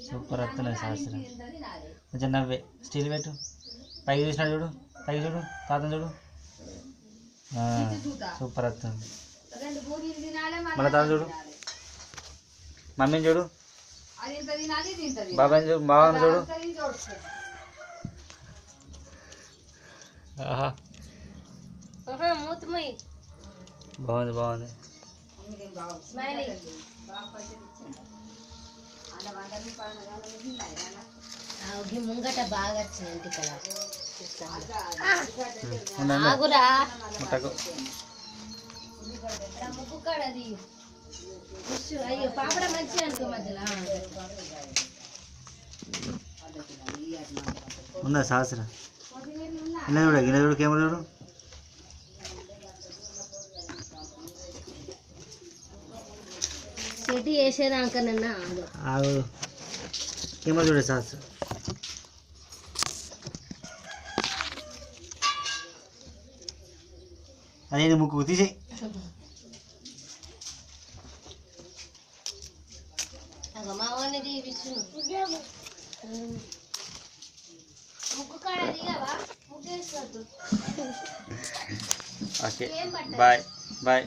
Super వస్తుంది శాస్త్రం. కొంచెం నవ్వే స్టీల్ పెట్టు. పైకి చూసినాడు చూడు, పైకి చూడు, తాతను చూడు. సూపర్ వస్తుంది. మన తాత చూడు, మమ్మీని చూడు, బాబాని చూడు, బాబాని చూడు. బాగుంది బాగుంది. ముంగట బాగా వచ్చింది ముక్కు కాడది. అయ్యో పాపడ మంచిగా అనుకో మధ్యలో ఉందా శాస్త్ర. గిన్నె చూడ, గిన్నె చూడు, కెమెరా చూడు. చెట్టు వేసేదాకనన్నా కెమెరా చూడే శాస్త్ర. అదే ముక్కు తీసేయి. మా వాడిని తీపిచ్చు. ముక్కు కాడ దిగవా, ముక్కు వేసుకోవద్దు. Okay bye bye.